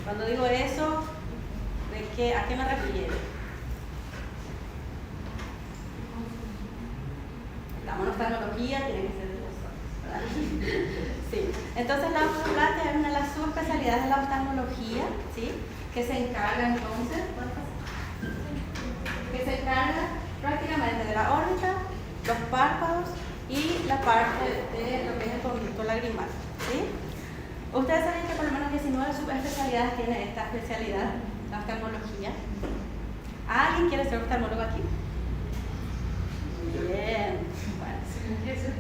Cuando digo eso, ¿a qué me refiero? La monoftalmología tiene que ser de los ojos, ¿verdad? Sí. Entonces la oftalmología es una de las subespecialidades de la oftalmología, ¿sí? Que se encarga entonces, prácticamente de la órbita, los párpados y la parte de lo que es el conducto lagrimal, ¿sí? Ustedes saben que por lo menos 19 subespecialidades tiene esta especialidad, la oftalmología. ¿Alguien quiere ser oftalmólogo aquí? Bien. Bueno,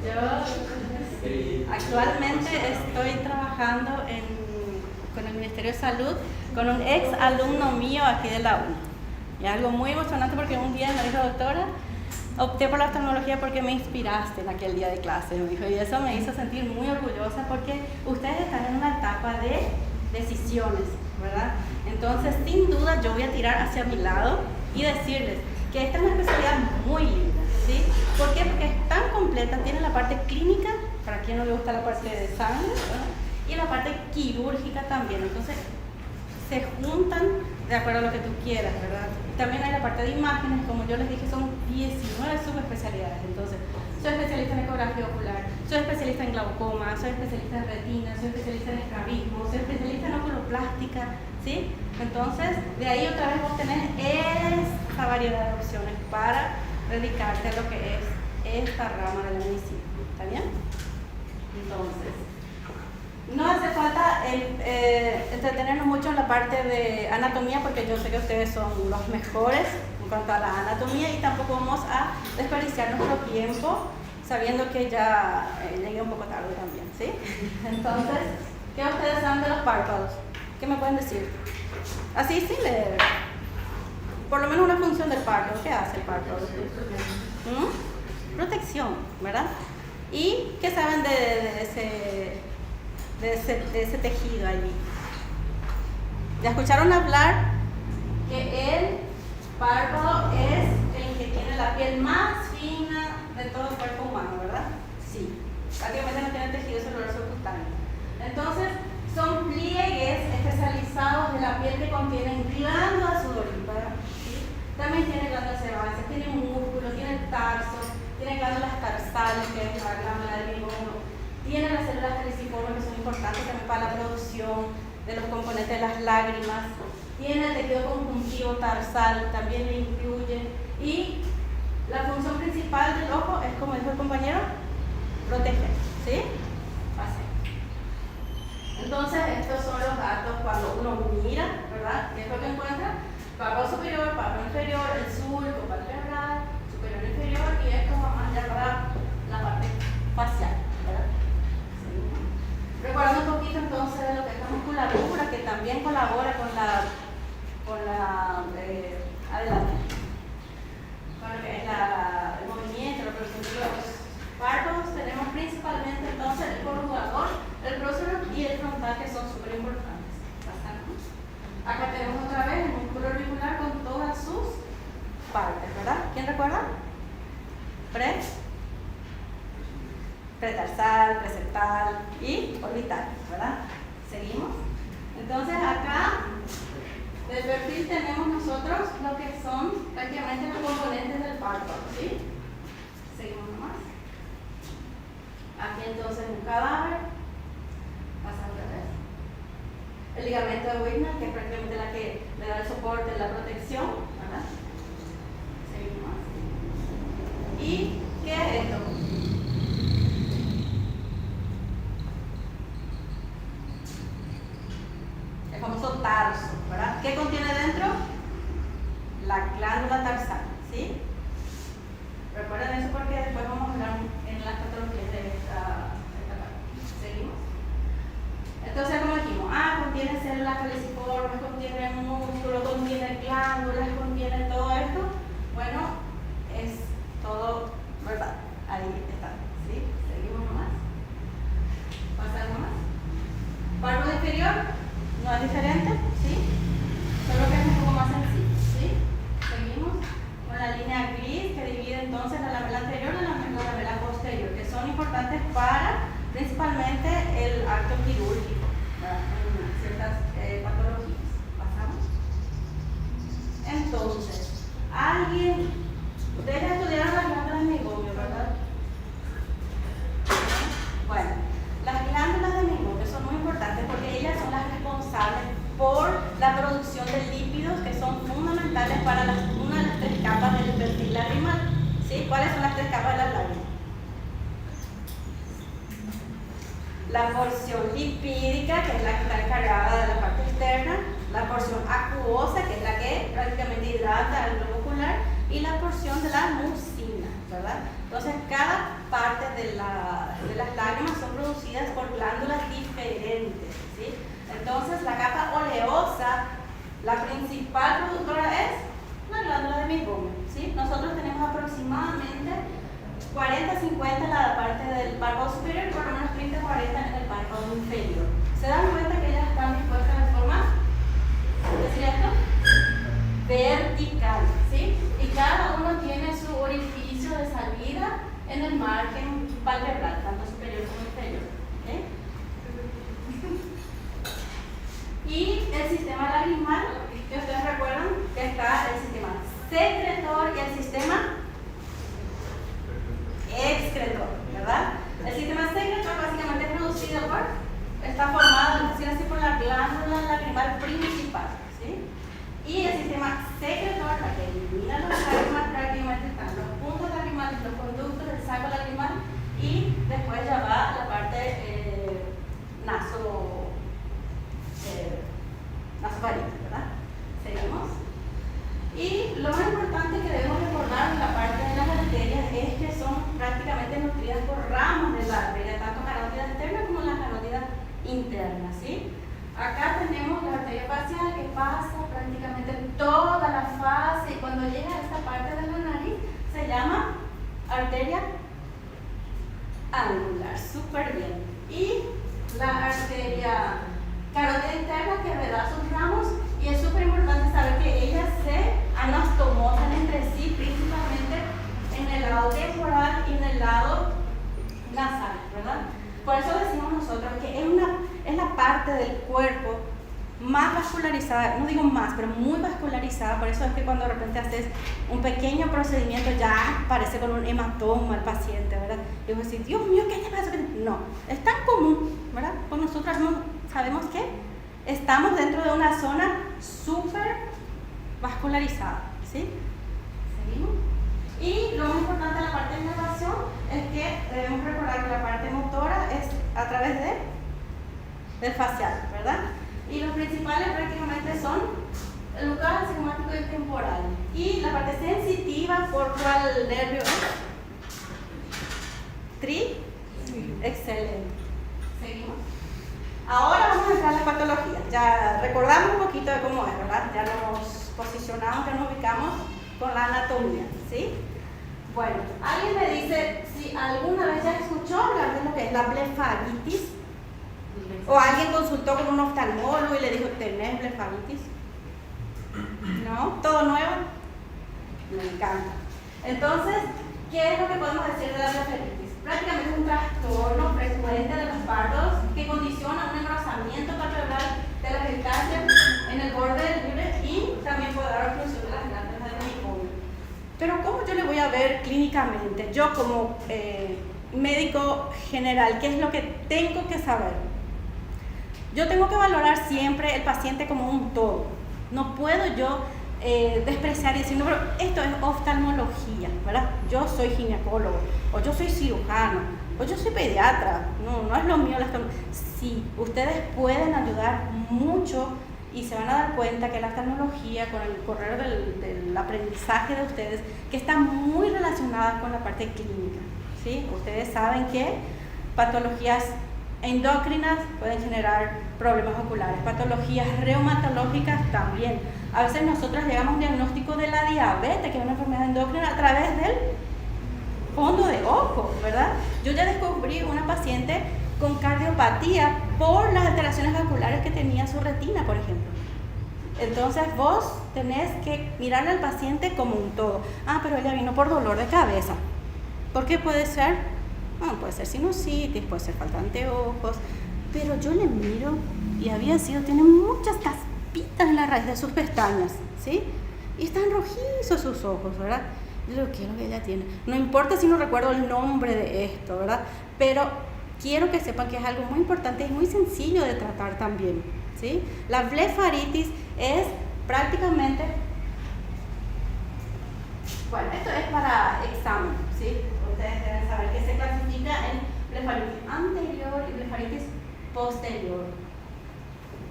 yo actualmente estoy trabajando con el Ministerio de Salud, con un ex alumno mío aquí de la UNA. Y es algo muy emocionante porque un día me dijo, doctora, opté por la oftalmología porque me inspiraste en aquel día de clase, me dijo, y eso me hizo sentir muy orgullosa porque ustedes están en una etapa de decisiones, ¿verdad? Entonces, sin duda, yo voy a tirar hacia mi lado y decirles que esta es una especialidad muy linda, ¿sí? ¿Por qué? Porque es tan completa, tiene la parte clínica, para quien no le gusta la parte de sangre, ¿verdad? Y la parte quirúrgica también, entonces se juntan de acuerdo a lo que tú quieras, ¿verdad? También hay la parte de imágenes, como yo les dije, son 19 subespecialidades. Entonces, soy especialista en ecografía ocular, soy especialista en glaucoma, soy especialista en retina, soy especialista en estrabismo, soy especialista en oculoplástica, ¿sí? Entonces, de ahí otra vez vos tenés esta variedad de opciones para dedicarte a lo que es esta rama de la medicina, ¿está bien? Entonces, no hace falta entretenernos mucho en la parte de anatomía porque yo sé que ustedes son los mejores en cuanto a la anatomía y tampoco vamos a desperdiciar nuestro tiempo sabiendo que ya llegué un poco tarde también, ¿sí? Entonces, ¿qué ustedes saben de los párpados? ¿Qué me pueden decir? Así sin leer. Por lo menos una función del párpado. ¿Qué hace el párpado? Protección, ¿verdad? ¿Y qué saben de ese tejido allí? ¿Ya escucharon hablar que el párpado es el que tiene la piel más fina de todo el cuerpo humano, verdad? Sí. Prácticamente no tiene tejido celular subcutáneo. Entonces, son pliegues especializados de la piel que contienen glándulas sudoríparas, ¿sí? También tiene glándulas sebáceas, tiene músculos, tiene tarso, tiene glándulas tarsales, que es la glándula del bigono, tiene las células caliciformes que son importantes también para la producción de los componentes de las lágrimas, tiene el tejido conjuntivo tarsal, también le incluye, y la función principal del ojo es, como dijo el compañero, proteger, ¿sí? Así. Entonces, estos son los datos cuando uno mira, ¿verdad? ¿Qué es lo que encuentra? Párpado superior, párpado inferior, el surco palpebral, superior e inferior, y esto vamos ya para la parte facial, ¿verdad? Recordando un poquito entonces de lo que es la musculatura, que también colabora con adelante, con lo que es el movimiento, la producción de los párpados. Tenemos principalmente entonces el corrugador, el próximo y el frontal, que son súper importantes. Acá tenemos otra vez el músculo auricular con todas sus partes, ¿verdad? ¿Quién recuerda? Pretarsal, preseptal y orbital, ¿verdad? Seguimos. Entonces acá del perfil tenemos nosotros lo que son prácticamente los componentes del párpado, ¿sí? Seguimos nomás. Aquí entonces un cadáver, pasa otra vez. El ligamento de Whitney, que es prácticamente la que le da el soporte, la protección, ¿verdad? Seguimos más. ¿Y qué es esto? El famoso tarso, ¿verdad? ¿Qué contiene dentro? La glándula tarsal, ¿sí? Recuerden eso porque después vamos a hablar en las patologías de esta parte. ¿Seguimos? Entonces, como dijimos, contiene células caliciformes, contiene músculo, contiene glándulas, contiene todo esto. Bueno, es todo verdad. Ahí está, ¿sí? Seguimos nomás. Pasamos más. Párpado inferior. No es diferente, ¿sí? Solo que es un poco más sencillo, ¿sí? Seguimos con la línea gris que divide entonces la lamela anterior y la lamela posterior, que son importantes para principalmente el acto quirúrgico, ¿verdad? En ciertas patologías. la porción lipídica, que es la que está encargada de la parte externa, la porción acuosa, que es la que prácticamente hidrata el globo ocular, y la porción de la mucina, ¿verdad? Entonces, cada parte de las lágrimas son producidas por glándulas diferentes, ¿sí? Entonces, la capa oleosa, la principal productora es la glándula de Meibomian, ¿sí? Nosotros tenemos aproximadamente 40-50 en la parte del párpado superior y por lo menos 30-40 en el párpado inferior. ¿Se dan cuenta que ellas están dispuestas de forma, ¿es cierto?, vertical, ¿sí? Y cada uno tiene su orificio de salida en el margen palpebral, tanto superior como inferior, ¿okay? Y el sistema lagrimal, que ustedes recuerdan que está el sistema secretor y el sistema excretor, ¿verdad? El sistema secretor básicamente es producido está formado, es decir, así, por la glándula lagrimal principal, ¿sí? Y el sistema secretor, la que elimina los lágrimas, prácticamente están los puntos lagrimales, los conductos del saco lagrimal, y después ya va la parte nasofaríngea, ¿verdad? Seguimos. Y lo más importante que debemos recordar en la parte de las arterias es que son prácticamente nutridas por ramas de la arteria, tanto carótidas externas como las carótidas internas, ¿sí? Acá tenemos la arteria facial que pasa prácticamente toda la fase, y cuando llega a esta parte de la nariz se llama arteria angular, súper bien. Y la arteria carótida interna que me da sus ramos, y es súper importante saber que ellas se anastomosan entre sí, principalmente en el lado temporal y en el lado nasal, ¿verdad? Por eso decimos nosotros que es la parte del cuerpo más vascularizada, no digo más, pero muy vascularizada. Por eso es que cuando de repente haces un pequeño procedimiento ya parece con un hematoma el paciente, ¿verdad? Y vos decís, Dios mío, ¿qué te pasa? No, es tan común, ¿verdad? Pues nosotros sabemos que estamos dentro de una zona súper vascularizada, ¿sí? Seguimos. Y lo más importante de la parte de innervación es que debemos recordar que la parte motora es a través del facial, ¿verdad? Y los principales prácticamente son el bucal, el sigmomático y el temporal. Y la parte sensitiva, ¿por cuál nervio es? Excelente. Seguimos. Ahora vamos a entrar en la patología. Ya recordamos un poquito de cómo es, ¿verdad? Ya nos posicionamos, ya nos ubicamos con la anatomía, ¿sí? Bueno, alguien me dice si alguna vez ya escuchó hablar de lo que es la blefaritis, o alguien consultó con un oftalmólogo y le dijo, ¿tenés blefaritis? ¿No? ¿Todo nuevo? Me encanta. Entonces, ¿qué es lo que podemos decir de la blefaritis? Prácticamente es un trastorno frecuente de los párpados que condiciona un engrosamiento palpebral de las distancias en el borde del libre, y también puede dar obstrucción de las glándulas del Meibomian. Pero ¿cómo yo le voy a ver clínicamente? Yo como médico general, ¿qué es lo que tengo que saber? Yo tengo que valorar siempre el paciente como un todo. No puedo yo despreciar y decir, no, pero esto es oftalmología, ¿verdad? Yo soy ginecólogo, o yo soy cirujano, o yo soy pediatra. No es lo mío la oftalmología. Sí, ustedes pueden ayudar mucho y se van a dar cuenta que la oftalmología, con el correr del aprendizaje de ustedes, que está muy relacionada con la parte clínica, ¿sí? Ustedes saben que patologías endocrinas pueden generar problemas oculares, patologías reumatológicas también. A veces nosotros llegamos a un diagnóstico de la diabetes, que es una enfermedad endocrina, a través del fondo de ojo, ¿verdad? Yo ya descubrí una paciente con cardiopatía por las alteraciones oculares que tenía su retina, por ejemplo. Entonces vos tenés que mirarle al paciente como un todo. Ah, pero ella vino por dolor de cabeza. ¿Por qué puede ser? Puede ser sinusitis, puede ser falta de anteojos, pero yo le miro y tiene muchas caspitas en la raíz de sus pestañas, ¿sí? Y están rojizos sus ojos, ¿verdad? Yo digo, ¿qué es lo que ella tiene? No importa si no recuerdo el nombre de esto, ¿verdad? Pero quiero que sepan que es algo muy importante y muy sencillo de tratar también, ¿sí? La blefaritis es prácticamente, bueno, esto es para examen, ¿sí? Ustedes deben saber que se clasifica en blefaritis anterior y blefaritis posterior.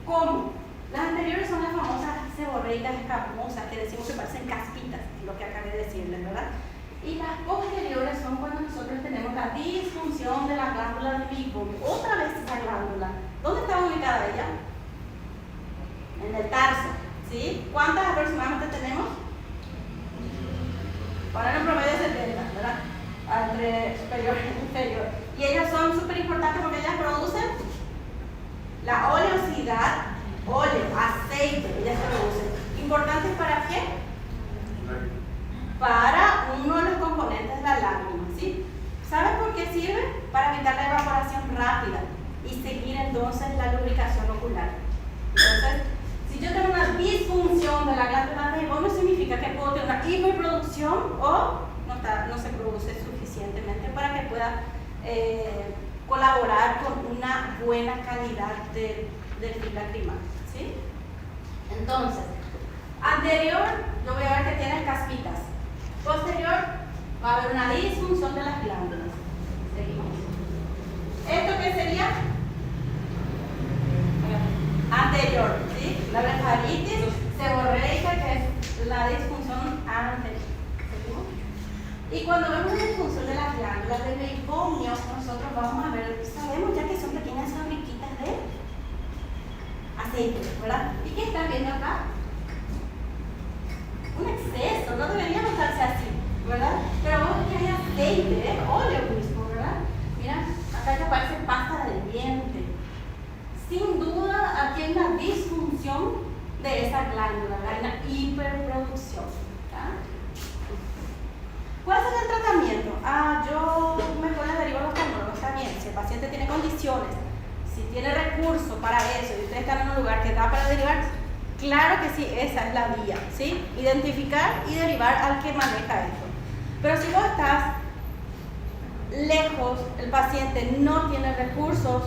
¿Cómo? Las anteriores son las famosas seborreicas escamosas, que decimos que parecen caspitas, lo que acabé de decirles, ¿verdad? Y las posteriores son cuando nosotros tenemos la disfunción de la glándula de Bighorn. Otra vez esa glándula. ¿Dónde está ubicada ella? En el tarso, ¿sí? ¿Cuántas aproximadamente tenemos? Poner un promedio de 70, ¿verdad? Entre superior e inferior. Y ellas son súper importantes porque ellas producen la oleosidad, óleo, aceite, ellas producen. ¿Importantes para qué? Para uno de los componentes de la lágrima, ¿sí? ¿Saben por qué sirve? Para evitar la evaporación rápida y seguir entonces la lubricación ocular. Entonces, si yo tengo una disfunción de la glándula de Bighorn, no significa que puedo tener una hiperproducción o no se produce suficientemente para que pueda colaborar con una buena calidad del film lacrimal, ¿sí? Entonces, anterior, yo voy a ver que tiene caspitas. Posterior, va a haber una disfunción de las glándulas. Seguimos. ¿Esto qué sería? Anterior, ¿sí? La blefaritis seborreica, que es la disfunción anterior. ¿Seguimos? Y cuando vemos la disfunción de las glándulas del meibomio, nosotros vamos a ver, sabemos ya que son pequeñas fabriquitas de aceite, ¿verdad? ¿Y qué están viendo acá? Un exceso, no debería notarse así, ¿verdad? Pero vemos que hay aceite, óleo mismo, ¿verdad? Mira, acá ya parece pasta de diente. Sin duda, aquí hay una disfunción de esa glándula, hay una hiperproducción. ¿Tá? ¿Cuál es el tratamiento? Yo mejor le derivo a los oftalmólogos, está bien. Si el paciente tiene condiciones, si tiene recursos para eso y ustedes están en un lugar que da para derivar, claro que sí, esa es la vía, ¿sí? Identificar y derivar al que maneja esto. Pero si vos estás lejos, el paciente no tiene recursos,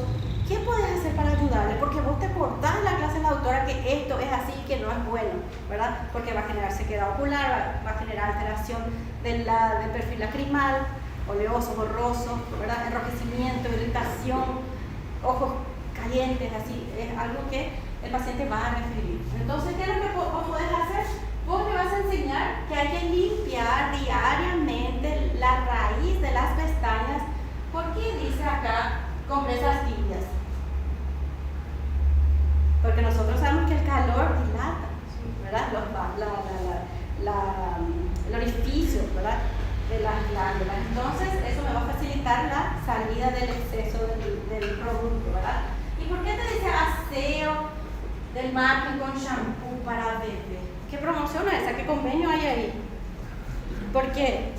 ¿qué puedes hacer para ayudarle? Porque vos te acordás en la clase de la doctora que esto es así y que no es bueno, ¿verdad? Porque va a generar sequedad ocular, va a generar alteración del perfil lacrimal, oleoso, borroso, ¿verdad? Enrojecimiento, irritación, ojos calientes, así, es algo que el paciente va a referir. Entonces, ¿qué es lo que vos podés hacer? Vos le vas a enseñar que hay que limpiar diariamente la raíz de las pestañas. ¿Por qué dice acá compresas tibias? Porque nosotros sabemos que el calor dilata, ¿verdad? El orificio, ¿verdad? De las glándulas. Entonces, eso me va a facilitar la salida del exceso del producto, ¿verdad? ¿Y por qué te dice aseo del margen con shampoo para bebé? ¿Qué promoción es esa? ¿Qué convenio hay ahí? ¿Por qué?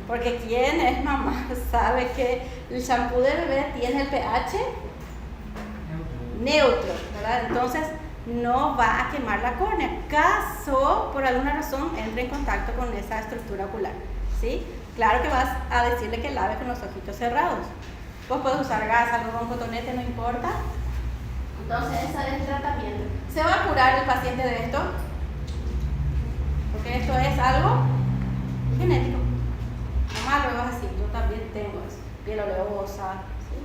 Porque quien es mamá sabe que el shampoo de bebé tiene el pH neutro, ¿verdad? Entonces no va a quemar la córnea, caso por alguna razón entre en contacto con esa estructura ocular, ¿sí? Claro que vas a decirle que lave con los ojitos cerrados. Vos puedes usar gas, algodón, cotonete, no importa. Entonces ese es el tratamiento. ¿Se va a curar el paciente de esto? Porque esto es algo genético. Mamá lo es así, yo también tengo eso, piel oleosa, ¿sí?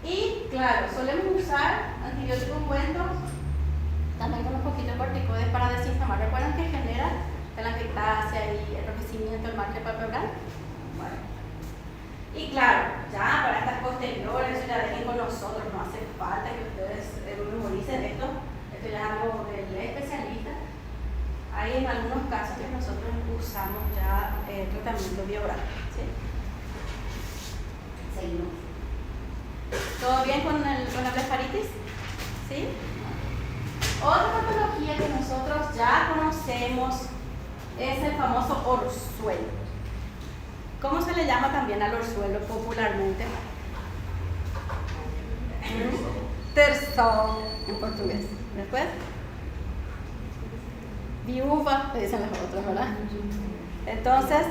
Y claro, solemos usar antibióticos ungüentos también con un poquito de corticoides para desinflamar. ¿Recuerdan que genera telangiectasia y enrojecimiento del margen palpebral? Bueno. Y claro, ya para estas posteriores, ya dejen con nosotros, no hace falta que ustedes memoricen esto ya es algo del especialista. Hay en algunos casos que nosotros usamos ya tratamiento bioral, ¿sí? Seguimos. ¿Todo bien con la blefaritis? ¿Sí? Otra patología que nosotros ya conocemos es el famoso orzuelo. ¿Cómo se le llama también al orzuelo popularmente? Terçol en portugués. Después, viuva, le dicen los otros, ¿verdad? Entonces,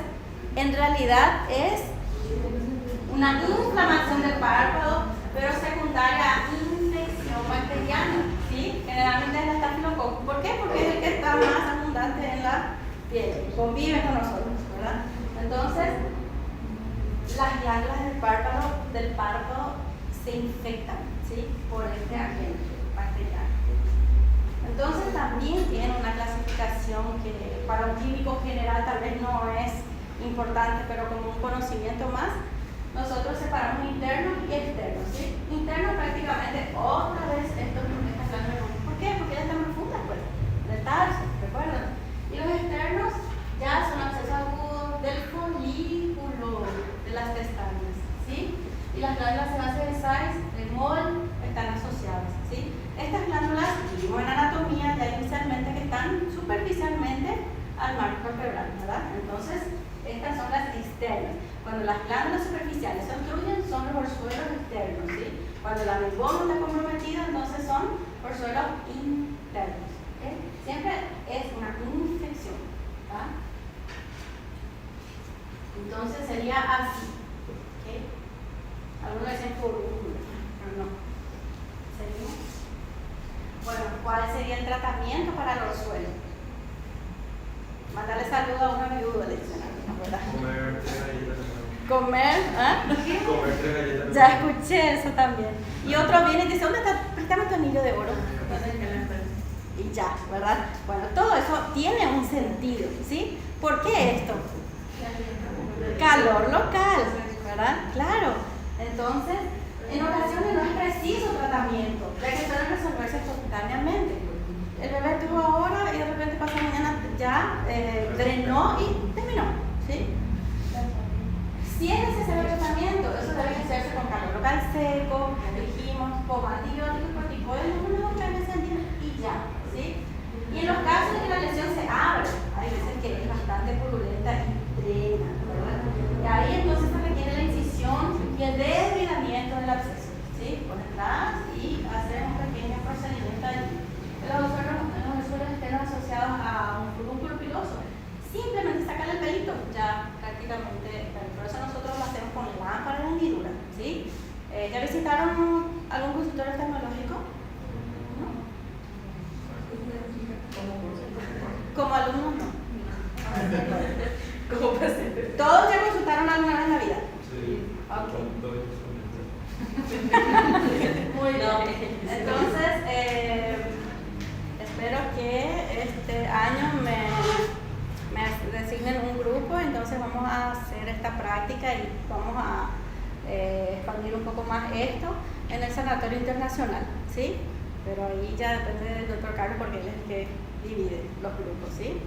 en realidad es una inflamación del párpado, pero secundaria a infección bacteriana, ¿sí? Generalmente es el estafilococcus. ¿Por qué? Porque es el que está más abundante en la piel, convive con nosotros, ¿verdad? Entonces, ¿sí? Por este agente bacteriano. Entonces también tiene una clasificación que para un químico general tal vez no es importante, pero como un conocimiento más, nosotros separamos internos y externos, ¿sí? Internos prácticamente otra vez estas glándulas. ¿Por qué? Porque ya están profundas, pues, en el tarso, ¿recuerdan? Y los externos ya son accesos agudos del folículo de las pestañas, ¿sí? Y las glándulas sebáceas de Sires, de Moll, están asociadas, ¿sí? Estas glándulas, vimos en anatomía ya inicialmente que están superficialmente al marco vertebral, ¿verdad? Entonces, estas son las externas. Cuando las glándulas superficiales se obstruyen, son los orzuelos externos, ¿sí? Cuando la membrana está comprometida, entonces son orzuelos internos, ¿okay? Siempre es una infección, ¿verdad? Entonces sería así, ¿okay? Algunos dicen furúnculo, pero no. ¿Seguimos? Bueno, ¿cuál sería el tratamiento para el orzuelo? Mandarle saludo a una viuda, le dicen a mí, ¿verdad? Comer 3 galletas. Comer, ¿ah? Comer 3 galletas. Ya escuché eso también. Y otro viene y dice, ¿dónde está? Préstame tu anillo de oro. Y ya, ¿verdad? Bueno, todo eso tiene un sentido, ¿sí? ¿Por qué esto? Calor local, ¿verdad? Claro. Entonces, en ocasiones no es preciso tratamiento, ya que pueden resolverse espontáneamente. El bebé tuvo ahora y de repente pasa mañana ya drenó y terminó, ¿sí? Si es necesario tratamiento, eso debe hacerse con calor local seco, ya dijimos, con antibióticos, corticoides, uno o 2 veces al día y ya, ¿sí? Y en los casos de que la lesión se abre, hay veces que es bastante purulenta y drena, ¿verdad? Y ahí entonces se requiere la incisión y el desbridamiento del absceso, ¿sí? Por atrás y hacer un pequeño procedimiento allí. Los orzuelos externos asociados a un furúnculo piloso, simplemente sacar el pelito, ya prácticamente, por eso nosotros lo hacemos con lámpara de hendidura, ¿sí? ¿Ya visitaron algún consultorio oftalmológico? ¿No? Como alumnos no. Como paciente. ¿Todos ya consultaron alguna vez en la vida? Sí. Ok. Muy Muy bien. Entonces, espero que este año me designen un grupo, entonces vamos a hacer esta práctica y vamos a expandir un poco más esto en el Sanatorio Internacional, ¿sí? Pero ahí ya depende del doctor Carlos porque él es el que divide los grupos, ¿sí?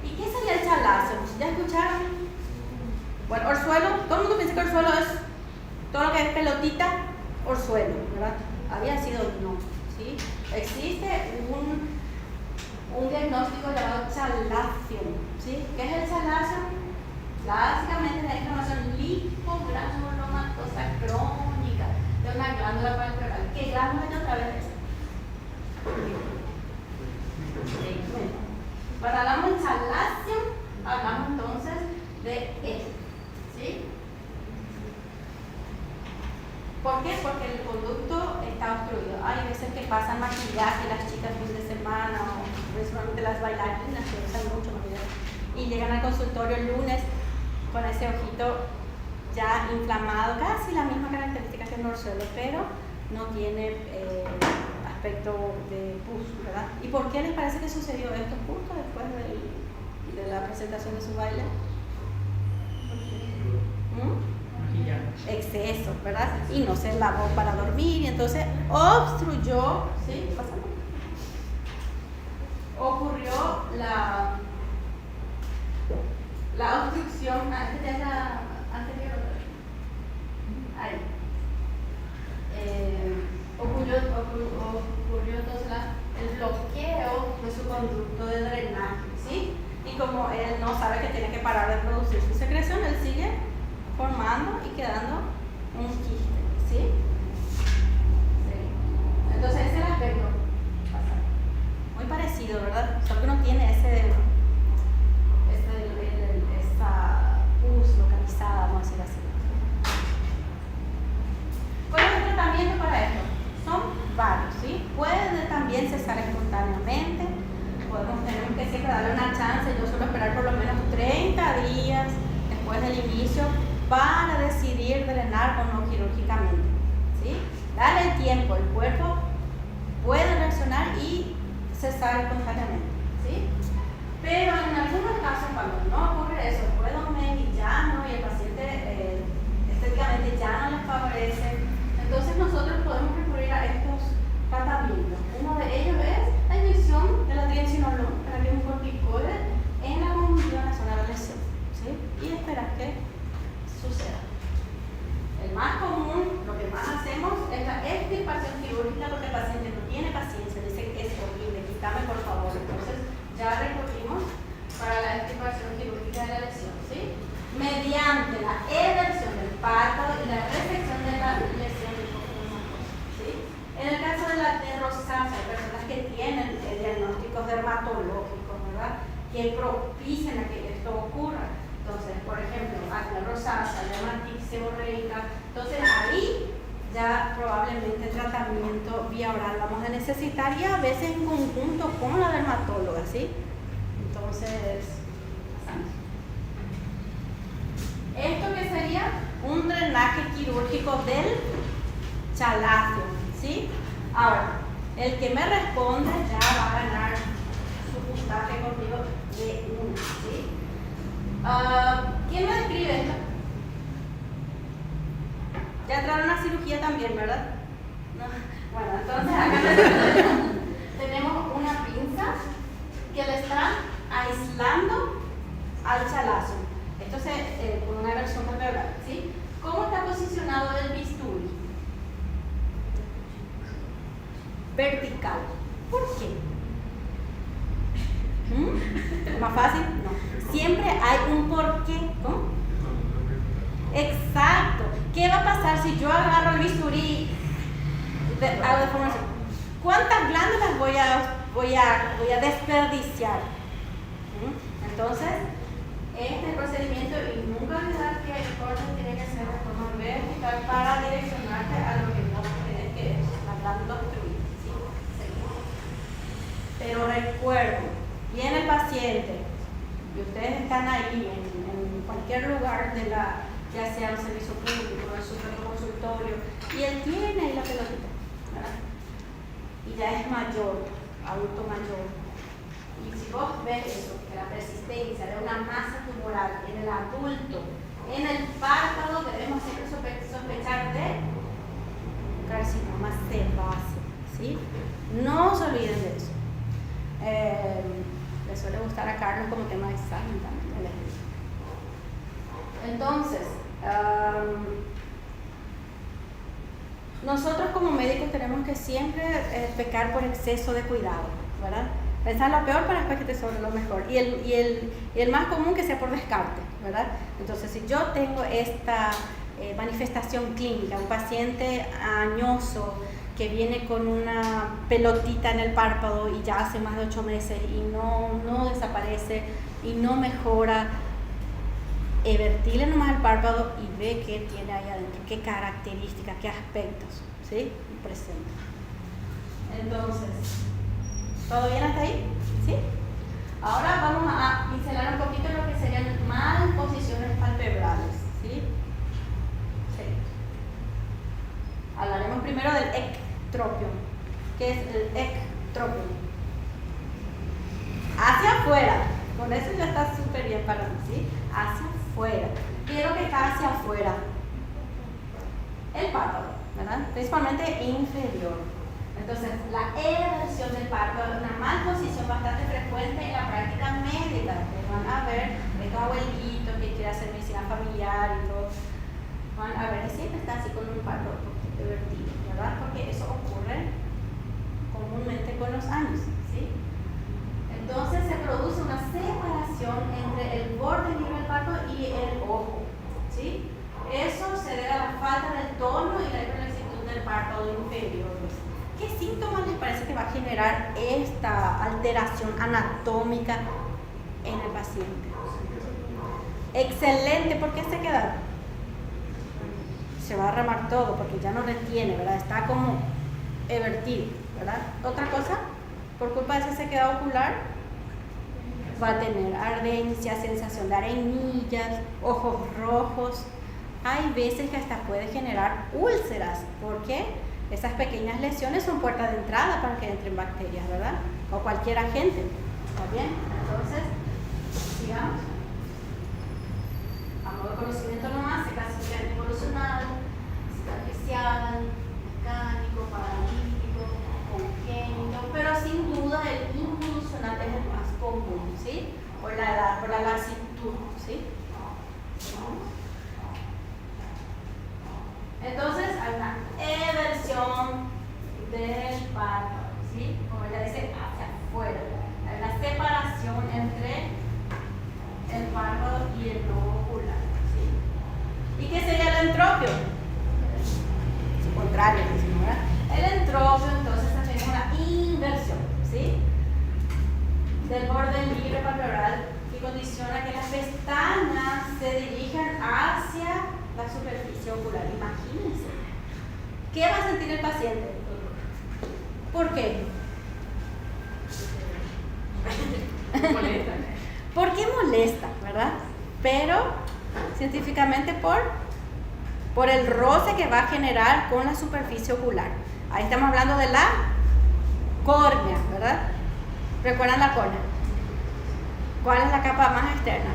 ¿Y qué sería el chalazo? ¿Ya escucharon? Bueno, orzuelo, todo el mundo piensa que orzuelo es todo lo que es pelotita, orzuelo, ¿verdad? Había sido no, ¿sí? Existe un diagnóstico llamado chalación, ¿sí? ¿Qué es el chalación? Básicamente es la inflamación lipogranulomatosa crónica de una glándula parenteral. ¿Qué glándula es otra vez esa? Sí, bueno. Cuando hablamos de chalación, hablamos entonces de esto, ¿sí? ¿Por qué? Porque el conducto está obstruido. Hay veces que pasan maquillaje las chicas fin de semana o principalmente las bailarinas que usan mucho maquillaje y llegan al consultorio el lunes con ese ojito ya inflamado, casi la misma característica que el orzuelo, pero no tiene aspecto de pus, ¿verdad? ¿Y por qué les parece que sucedió esto justo después de la presentación de su baile? Exceso, ¿verdad? Y no se lavó para dormir y entonces obstruyó, ¿sí? Ocurrió la obstrucción, antes de la anterior, ahí. Ocurrió entonces el bloqueo de su conducto de drenaje, ¿sí? Y como él no sabe que tiene que parar de producir su secreción, él sigue formando y quedando un quiste, ¿sí? Sí. Entonces ese es el aspecto. Muy parecido, ¿verdad? Solo que no tiene esa pus localizada, vamos a decir así. ¿Cuál es el tratamiento para esto? Son varios, ¿sí? Puede también cesar espontáneamente. Tenemos que siempre darle una chance. Yo suelo esperar por lo menos 30 días después del inicio para decidir drenar o no quirúrgicamente, ¿sí? Dale el tiempo, el cuerpo puede reaccionar y cesar espontáneamente, ¿sí? Pero en algunos casos, cuando no ocurre eso, después de un mes y ya no, y el paciente estéticamente ya no les favorece, entonces nosotros podemos recurrir a estos tratamientos. Uno de ellos es la inyección de la triamcinolona, que es un corticoide en la conjuntiva en la zona de la lesión, ¿sí? Y esperar que suceda. El más común, lo que más hacemos es la extirpación quirúrgica, porque el paciente no tiene paciencia, dice que es horrible, quítame por favor. Entonces ya recurrimos para la extirpación quirúrgica de la lesión, ¿sí? Mediante la eversión del párpado y la resección de la lesión hipofibromatosa, ¿sí? En el caso de la rosácea, hay personas que tienen diagnósticos dermatológicos, ¿verdad?, que propician a que esto ocurra. Entonces, por ejemplo, acné rosácea, dermatitis seborreica, entonces ahí ya probablemente tratamiento vía oral vamos a necesitar, y a veces en conjunto con la dermatóloga, ¿sí? Entonces, pasamos. Esto que sería un drenaje quirúrgico del chaláceo, ¿sí? Ahora, el que me responde ya va a ganar su puntaje conmigo de 1, ¿sí? ¿Quién me describe esto? Ya entraron a cirugía también, ¿verdad? No. Bueno, entonces acá tenemos una pinza que le está aislando al chalazo. Esto es con una versión palpebral, ¿sí? ¿Cómo está posicionado el bisturí? Vertical. ¿Por qué? ¿Más fácil? No. Siempre hay un porqué. ¿Cómo? Exacto. ¿Qué va a pasar si yo agarro el bisturí hago deformación? ¿Cuántas glándulas voy a desperdiciar? Entonces, este es el procedimiento, y nunca olvidar que el corte tiene que ser de forma vertical para direccionarte a lo que no tienes, que es la glándula obstruida, ¿sí? Pero recuerden, viene el paciente y ustedes están ahí en cualquier lugar de ya sea un servicio público, en su consultorio, y él tiene ahí la pelotita, ¿verdad? Y ya es mayor, adulto mayor. Y si vos ves eso, que la persistencia de una masa tumoral en el adulto, en el párpado, debemos siempre sospechar de carcinoma sebáceo, ¿sí? No se olviden de eso. Le suele gustar a Carlos como tema de examen también. Entonces, nosotros como médicos tenemos que siempre pecar por exceso de cuidado, ¿verdad? Pensar lo peor para después que te sobre lo mejor. Y el más común que sea por descarte, ¿verdad? Entonces, si yo tengo esta manifestación clínica, un paciente añoso que viene con una pelotita en el párpado y ya hace más de 8 meses y no desaparece y no mejora, vertirle nomás el párpado y ve qué tiene ahí adentro, qué características, qué aspectos, ¿sí? Presente. Entonces, ¿todo bien hasta ahí? ¿Sí? Ahora vamos a pincelar un poquito lo que serían malposiciones palpebrales, ¿sí? Sí. Hablaremos primero del ectropion. ¿Qué es el ectropion? Hacia afuera. Con eso ya está súper bien para mí, ¿sí? Hacia afuera. Quiero que está hacia afuera. El párpado, ¿verdad? Principalmente inferior. Entonces, la eversión del párpado es una malposición bastante frecuente en la práctica médica. Ustedes van a ver estos abuelitos que quieren hacer medicina familiar y todo. Van a ver que siempre está así con un párpado vertido, ¿verdad? Porque eso ocurre comúnmente con los años, ¿sí? Entonces se produce una separación entre el borde libre del párpado y el ojo, ¿sí? Eso se debe a la falta del tono y la hiperlaxitud del párpado inferior. ¿Qué síntomas les parece que va a generar esta alteración anatómica en el paciente? Excelente, ¿por qué se queda? Se va a remar todo porque ya no retiene, ¿verdad? Está como evertido, ¿verdad? Otra cosa, por culpa de esa sequedad ocular, va a tener ardencia, sensación de arenillas, ojos rojos, hay veces que hasta puede generar úlceras, porque esas pequeñas lesiones son puertas de entrada para que entren bacterias, ¿verdad? O cualquier agente. ¿Está bien? Entonces, sigamos. A modo de conocimiento nomás, se clasifican evolucionado, cicatricial, mecánico, paralítico, congénito, pero sin duda el involucional es el más común, ¿sí? Por la edad, por la laxitud, ¿sí? Entonces hay una eversión del párpado, ¿sí? Como ella dice, hacia afuera. Hay una separación entre el párpado y el globo ocular, ¿sí? ¿Y qué sería el entropio? Su contrario, ¿verdad? El entropio entonces hace una inversión, ¿sí? Del borde libre palpebral que condiciona que las pestañas se dirijan hacia la superficie ocular. Imagínense. ¿Qué va a sentir el paciente? ¿Por qué? Molesta. ¿Por qué molesta, verdad? Pero científicamente por el roce que va a generar con la superficie ocular. Ahí estamos hablando de la córnea, ¿verdad? ¿Recuerdan la córnea? ¿Cuál es la capa más externa?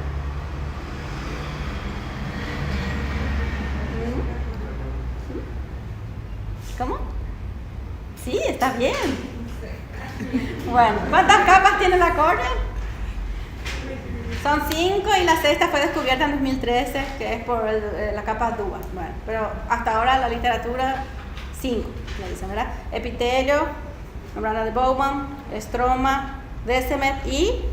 ¿Cómo? Sí, está bien. Bueno, ¿cuántas capas tiene la córnea? Son 5 y la sexta fue descubierta en 2013, que es por la capa DUA. Bueno, pero hasta ahora la literatura 5, le dicen, ¿verdad? Epitelio, membrana de Bowman, estroma, Descemet y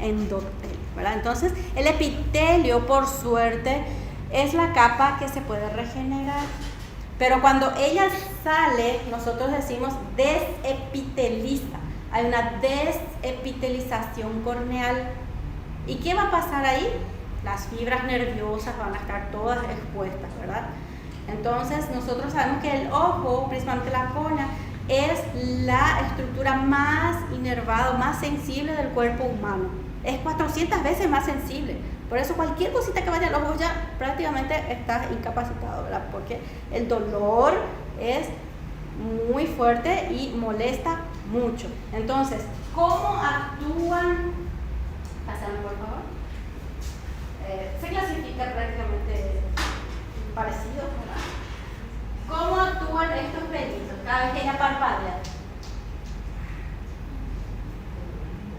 endotelio, ¿verdad? Entonces, el epitelio, por suerte, es la capa que se puede regenerar. Pero cuando ella sale, nosotros decimos desepiteliza. Hay una desepitelización corneal. ¿Y qué va a pasar ahí? Las fibras nerviosas van a estar todas expuestas, ¿verdad? Entonces, nosotros sabemos que el ojo, principalmente la córnea, es la estructura más inervada, más sensible del cuerpo humano. Es 400 veces más sensible. Por eso cualquier cosita que vaya al ojo ya prácticamente está incapacitado, ¿verdad? Porque el dolor es muy fuerte y molesta mucho. Entonces, ¿cómo actúan? Pásame, por favor. Se clasifica prácticamente parecido, ¿verdad? ¿Cómo actúan estos pelitos cada vez que ella parpadea?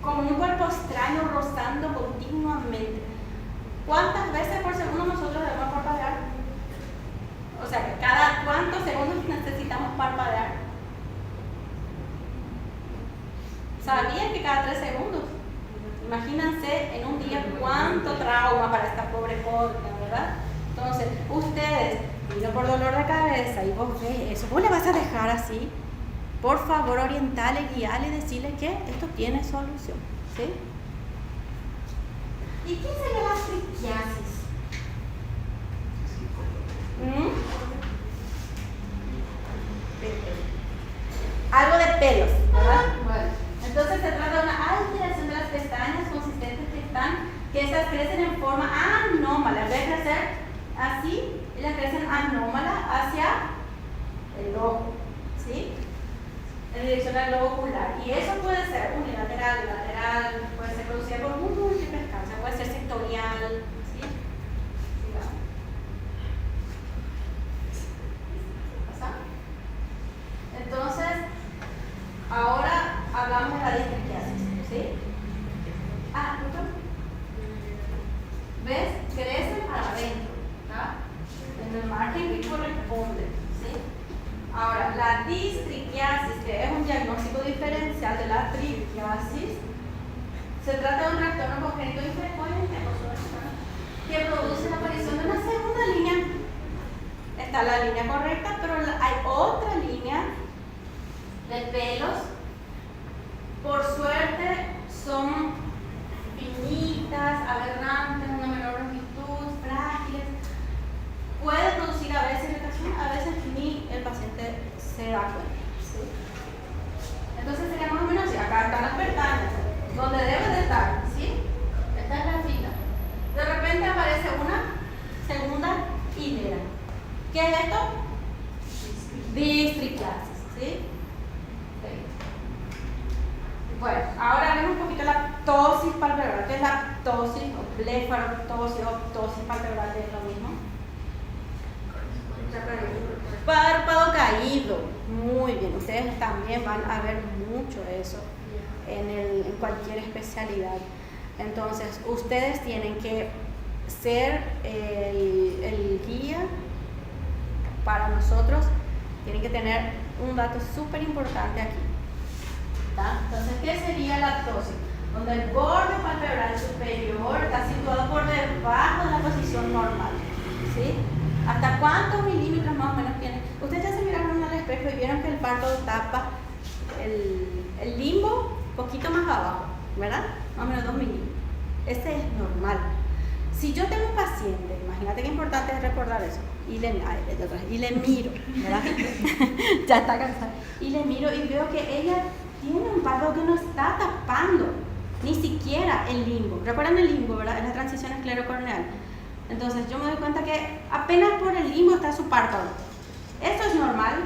Como un cuerpo extraño rozando continuamente. ¿Cuántas veces por segundo nosotros debemos parpadear? O sea, ¿cada cuántos segundos necesitamos parpadear? ¿Sabían que cada 3 segundos? Imagínense en un día cuánto trauma para esta pobre córnea, ¿verdad? Entonces, ustedes, vino por dolor de cabeza y vos ves eso, ¿vos le vas a dejar así? Por favor, orientale, guiale y decirle que esto tiene solución, ¿sí? ¿Y qué sería la triquiasis? Algo de pelos, ¿verdad? Bueno, entonces se trata de una alteración de las pestañas consistentes que estas crecen en forma anómala. En vez de crecer así, ellas crecen anómala hacia el ojo, ¿sí? En dirección al globo ocular. Y eso puede ser unilateral, lateral, puede ser producida por múltiples causas, puede ser sectorial, ¿sí? Sigamos. ¿Pasa? Entonces, ahora hablamos de la distriquiasis, ¿sí? ¿Otro? ¿Ves? Crecen para adentro, ¿verdad? En el margen que corresponde, ¿sí? Ahora, la distriquiasis, que es un diagnóstico diferencial de la triquiasis, se trata de un trastorno congénito infrecuente, que produce la aparición de una segunda línea. Está la línea correcta, pero hay otra línea de pelos. Por suerte, son finitas, aberrantes, una menor longitud, frágiles. Puede producir a veces irritación, a veces ni el paciente se da cuenta, ¿sí? Entonces sería más o menos así. Acá están las pestañas, donde deben de estar, ¿sí? Esta es la fila. De repente aparece una segunda hilera. ¿Qué es esto? Distriquiasis, ¿sí? Bueno, ahora haremos un poquito la ptosis palpebral. ¿Qué es la ptosis o blefaroptosis o ptosis palpebral? ¿Es lo mismo? Párpado caído. Muy bien, ustedes también van a ver mucho eso en cualquier especialidad. Entonces, ustedes tienen que ser el guía para nosotros. Tienen que tener un dato súper importante aquí. ¿Tá? Entonces, ¿qué sería la ptosis? Donde el borde palpebral superior está situado por debajo de la posición normal. ¿Sí? ¿Hasta cuántos milímetros más o menos tiene? Ustedes ya se miraron al espejo y vieron que el párpado tapa el limbo un poquito más abajo, ¿verdad? Más o menos 2 milímetros. Ese es normal. Si yo tengo un paciente, imagínate qué importante es recordar eso, y le miro, ¿verdad? Ya está cansada. Y le miro y veo que ella tiene un párpado que no está tapando ni siquiera el limbo. ¿Recuerdan el limbo, verdad? Es la transición esclerocorneal. Entonces yo me doy cuenta que apenas por el limbo está su párpado. ¿Esto es normal?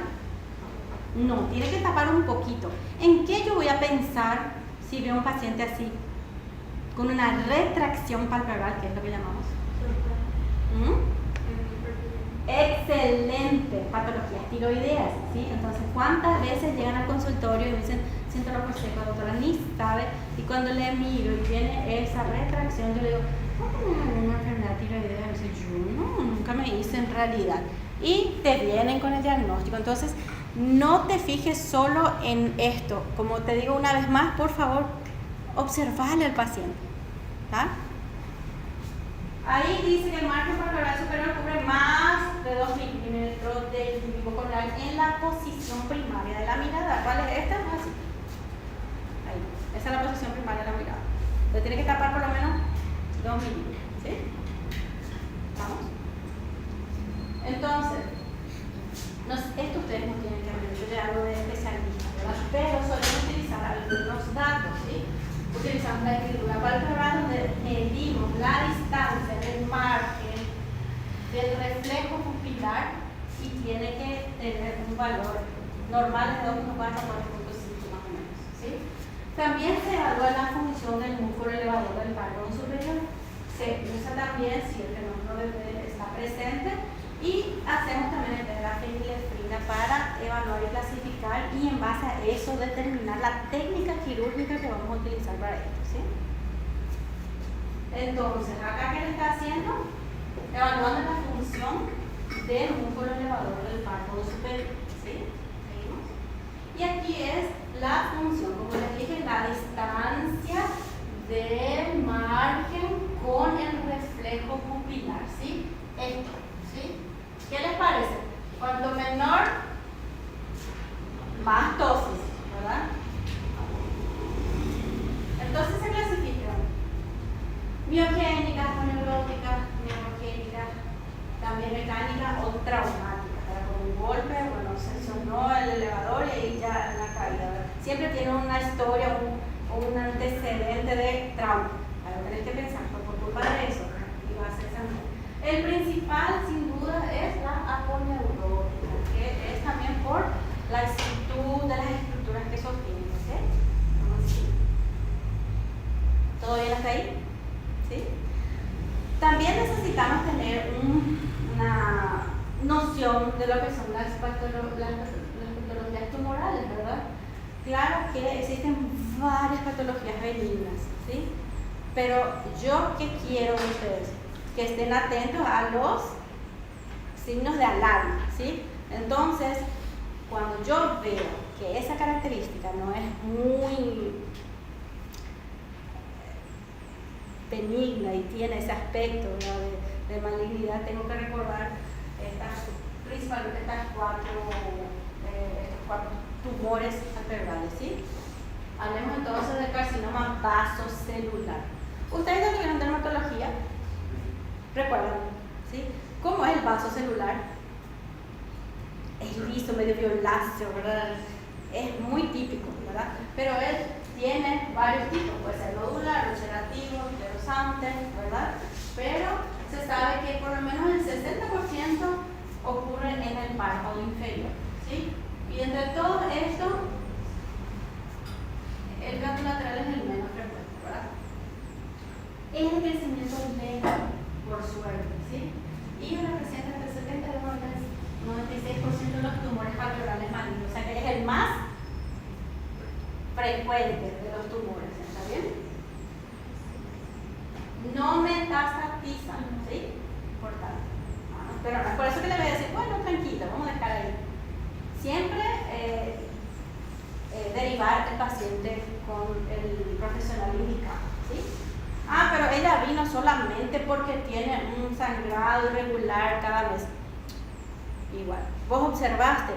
No, tiene que tapar un poquito. ¿En qué yo voy a pensar si veo un paciente así? Con una retracción palpebral, que es lo que llamamos. Excelente, patologías tiroideas, ¿sí? Entonces, ¿cuántas veces llegan al consultorio y me dicen, siento el ojo seco, doctora, ni sabe? Y cuando le miro y viene esa retracción, yo le digo, ¿no tenés alguna enfermedad tiroidea? Y me dice, yo no, nunca me hice en realidad. Y te vienen con el diagnóstico. Entonces, no te fijes solo en esto. Como te digo una vez más, por favor, observarle al paciente. ¿Tá? Ahí dice que el margen palpebral superior cubre más de 2 milímetros del limbo corneal en la posición primaria de la mirada. ¿Cuál es esta? Así. Ahí. Esa es la posición primaria de la mirada. Entonces tiene que tapar por lo menos 2 milímetros. ¿Sí? ¿Vamos? Entonces, esto ustedes no tienen que aprender. Yo le hablo de especialistas, ¿verdad? Pero solemos utilizar algunos datos, ¿sí? Utilizamos la escritura palpebral donde medimos la distancia del margen del reflejo pupilar y tiene que tener un valor normal de 2.4 a 4.5 más o menos, ¿sí? También se evalúa la función del músculo elevador del párpado superior. Se usa también si el fenómeno está presente y hacemos también el test de la fenilefrina para evaluar y clasificar y en base a eso determinar la técnica quirúrgica que vamos a utilizar para esto, ¿sí? Entonces, acá ¿qué le está haciendo? Evaluando la función del músculo elevador del párpado superior, ¿sí? Seguimos. Y aquí es la función, como les dije, la distancia del margen con el reflejo pupilar, ¿sí? Esto, ¿sí? ¿Qué les parece? Cuanto menor, más ptosis, ¿verdad? Entonces se clasifican miogénicas, moneuróticas, neurogénicas, también mecánicas o traumáticas. Con un golpe, bueno, se sonó el elevador y ahí ya la caída, ¿verdad? Siempre tiene una historia o un antecedente de trauma. Ahora tenés que pensar, por culpa de eso, y va a ser sangrado. El principal, sin duda, es la aponeurótica, que es también por la exactitud de las estructuras que sostienen, ¿sí? Así. ¿Todo bien hasta ahí? ¿Sí? También necesitamos tener una noción de lo que son las patologías tumorales, ¿verdad? Claro que existen varias patologías benignas, ¿sí? Pero yo, ¿qué quiero de ustedes? Que estén atentos a los signos de alarma, ¿sí? Entonces, cuando yo veo que esa característica no es muy benigna y tiene ese aspecto, ¿no?, de malignidad, tengo que recordar principalmente estos cuatro tumores palpebrales, ¿sí? Hablemos entonces del carcinoma vasocelular. Ustedes ya tuvieron dermatología. ¿Recuerdan? ¿Sí? ¿Cómo es el vaso celular? Es liso, medio violáceo, ¿verdad? Es muy típico, ¿verdad? Pero él tiene varios tipos, puede ser nodular, ulcerativo, esclerosante, ¿verdad? Pero se sabe que por lo menos el 60% ocurre en el párpado inferior, ¿sí? Y entre todo esto, el canto lateral es el menos frecuente, ¿verdad? Es el crecimiento lento, por suerte, ¿sí? Y representa entre 70 y 96% de los tumores palpebrales malignos, o sea que es el más frecuente de los tumores, ¿está bien? No metastatizan, ¿sí? Importante. Pero no es por eso que le voy a decir, bueno, tranquilo, vamos a dejar ahí. Siempre derivar el paciente con el profesional indicado, ¿sí? Ah, pero ella vino solamente porque tiene un sangrado irregular cada mes. Igual, vos observaste,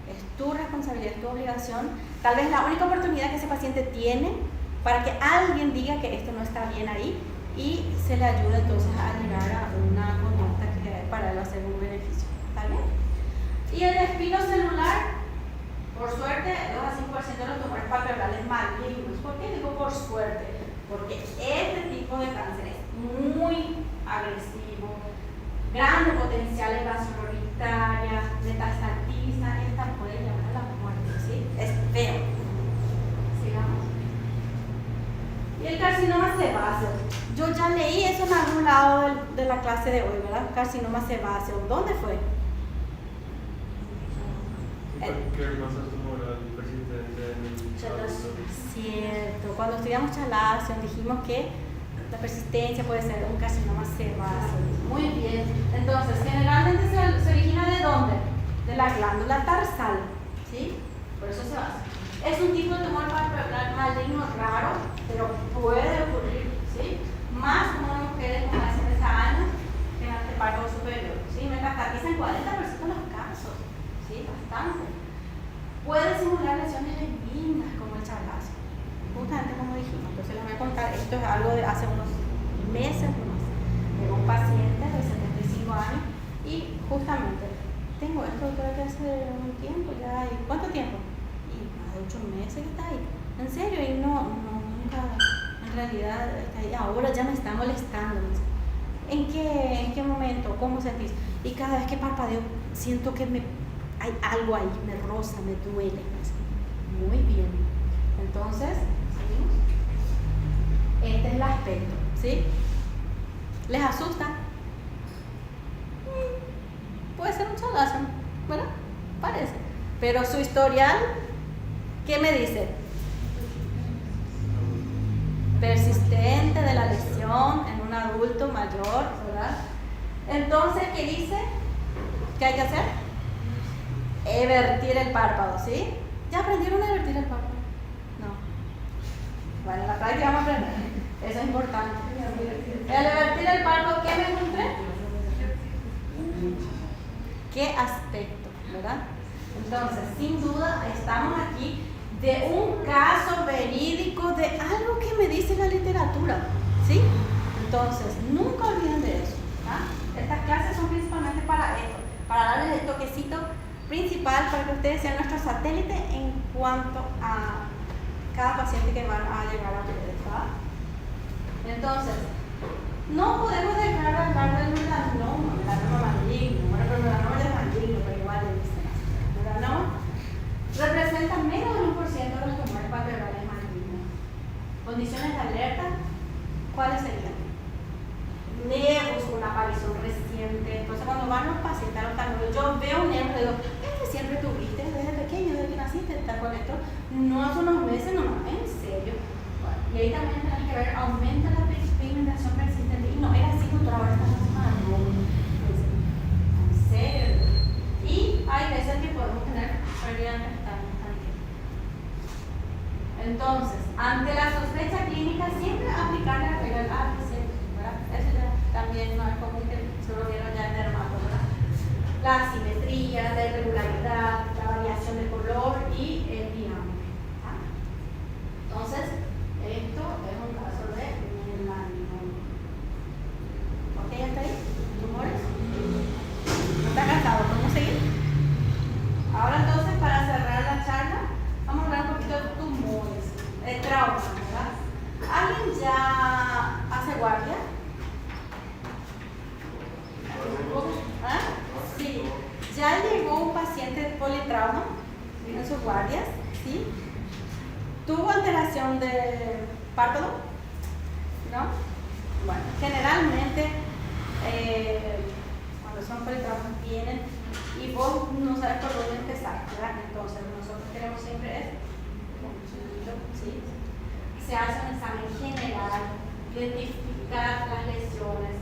es tu responsabilidad, es tu obligación, tal vez la única oportunidad que ese paciente tiene para que alguien diga que esto no está bien ahí y se le ayuda entonces a llegar a una conducta que para él va a ser un beneficio, ¿está bien? Y el espino celular, por suerte, 2 a 5% de los tumores palpebrales malignos. ¿Por qué digo por suerte? Porque este tipo de cáncer es muy agresivo, grande potencial en vasculoritaria, metastatiza, esta puede llevar a la muerte, ¿sí? Es feo. Sigamos. Y el carcinoma sebáceo. Yo ya leí eso en algún lado de la clase de hoy, ¿verdad? Carcinoma sebáceo. ¿Dónde fue? Cualquier masa tumoral persistente en el adulto. Cierto. Cuando estudiamos chalación dijimos que la persistencia puede ser un carcinoma sebáceo. Muy bien. Entonces, generalmente se origina ¿de dónde? De la glándula tarsal, ¿sí? Por eso sebáceo. Es un tipo de tumor palpebral maligno raro, pero puede ocurrir, ¿sí? Más como en mujeres con más de 60 años que en el párpado superior, ¿sí? Metastatiza en 40% de los casos, ¿sí? Bastante. Puede simular lesiones benignas como el charlazo, justamente como dijimos. Entonces les voy a contar, esto es algo de hace unos meses nomás. Llegó un paciente de 75 años y justamente tengo esto creo que hace un tiempo ya. ¿Cuánto tiempo? Y más de 8 meses que está ahí. En serio, y nunca, en realidad está ahí. Ahora ya me está molestando. ¿En qué momento? ¿Cómo sentís? Y cada vez que parpadeo siento que hay algo ahí, me roza, me duele. Muy bien. Entonces, ¿seguimos? Este es el aspecto, ¿sí? ¿Les asusta? Puede ser un chalazo, ¿verdad? Parece. Pero su historial, ¿qué me dice? Persistente de la lesión en un adulto mayor, ¿verdad? Entonces, ¿qué dice? ¿Qué hay que hacer? Evertir el párpado, ¿sí? ¿Ya aprendieron a evertir el párpado? No. Bueno, en la práctica vamos a aprender. Eso es importante. El evertir el párpado, ¿qué me encontré? ¿Qué aspecto? ¿Verdad? Entonces, sin duda, estamos aquí de un caso verídico de algo que me dice la literatura, ¿sí? Entonces, nunca olviden de eso, ¿ah? Estas clases son principalmente para esto, para darles el toquecito principal para que ustedes sean nuestro satélite en cuanto a cada paciente que van a llegar a ustedes, ¿verdad? Entonces, no podemos dejar de hablar del melanoma maligno. Bueno, pero el melanoma ya es maligno, pero igual le dicen así. El melanoma representa menos del 1% de los tumores palpebrales malignos. Condiciones de alerta, ¿cuáles serían? Nevus, una aparición reciente. Entonces, cuando van los pacientes al oftalmólogo, yo veo un nevo y digo, siempre tuviste desde pequeño, desde que naciste, está con esto. No hace unos meses nomás, en serio. Bueno, y ahí también tenés que ver, aumenta la pigmentación persistente. Y no era así, doctor, ahora está más marrón. En serio. Y hay veces que podemos tener pérdida de pestañas también. Entonces, ante la sospecha clínica, siempre aplicar la regla del ABC, ¿verdad? Eso ya también no es común que se lo vieron ya en dermato, ¿verdad? La asimetría, la irregularidad, la variación de color y el diámetro. ¿Ah? Entonces, esto es un caso de melanoma. ¿Ok? ¿Hasta ahí? ¿Tumores? ¿No está cansado? ¿Podemos seguir? Ahora entonces, para cerrar la charla, vamos a hablar un poquito de tumores, de traumas, ¿verdad? ¿Alguien ya hace guardia? ¿Ah? Sí. llegó un paciente de politrauma en sus guardias, ¿sí? ¿Tuvo alteración de párpado? ¿No? Bueno, generalmente cuando son politraumas vienen y vos no sabes por dónde empezar, ¿verdad? Entonces nosotros queremos siempre es, ¿sí? Se hace un examen general, identificar las lesiones.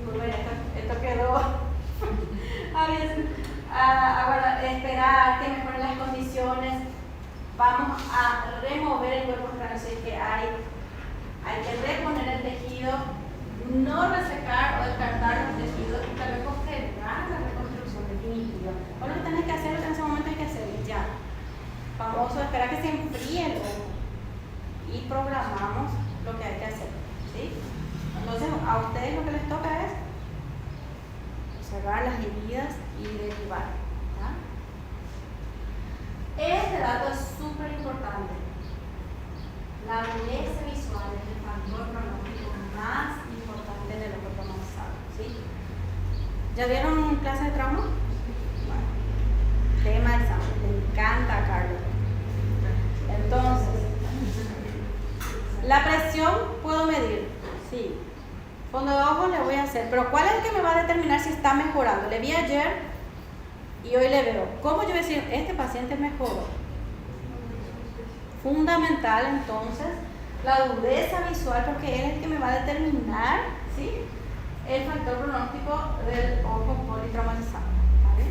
Y bueno, esto quedó a veces, ahora esperar que mejoren las condiciones. Vamos a remover el cuerpo cráneo, si es que hay que reponer el tejido, no resecar o descartar los tejidos y tal vez postergar la reconstrucción definitiva. Bueno, lo que tenés que hacer, lo que en ese momento hay que hacer ya. Vamos a esperar que se enfríe el ojo y programamos lo que hay que hacer, ¿sí? Entonces, a ustedes lo que les toca es cerrar las heridas y derivar. Este dato es súper importante. La dureza visual es el factor pronóstico más importante en el ojo traumatizado, ¿sí? ¿Ya vieron clase de trauma? Bueno, tema de examen. Me encanta, Carlos. Entonces, la presión puedo medir, sí. Fondo de ojo le voy a hacer, pero ¿cuál es el que me va a determinar si está mejorando? Le vi ayer y hoy le veo. ¿Cómo yo voy a decir, este paciente mejoró? Fundamental entonces la dureza visual, porque él es el que me va a determinar, ¿sí?, el factor pronóstico del ojo politraumatizado. ¿Vale?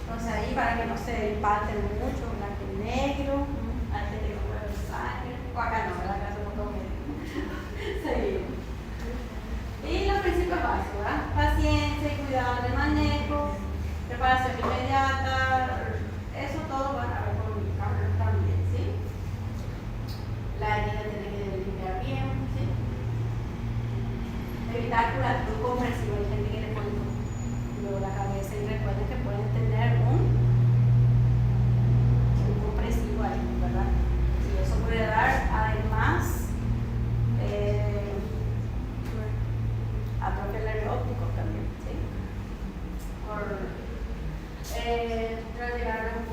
Entonces ahí, para que no se empaten mucho, blanco y negro, hay gente que no puede ver sangre, o acá no, ¿verdad? Acá somos todos medios. Seguimos. Y los principios básicos, ¿verdad? Paciencia y cuidado del manejo, preparación inmediata, eso todo van a ver con mi cámara también, ¿sí? La herida tiene que limpiar bien, ¿sí? Evitar curativo compresivo, hay gente que le pone luego la cabeza y recuerden que pueden tener un compresivo ahí, ¿verdad? Y eso puede dar además atrofia nervio óptico también, ¿sí? Por llegar a un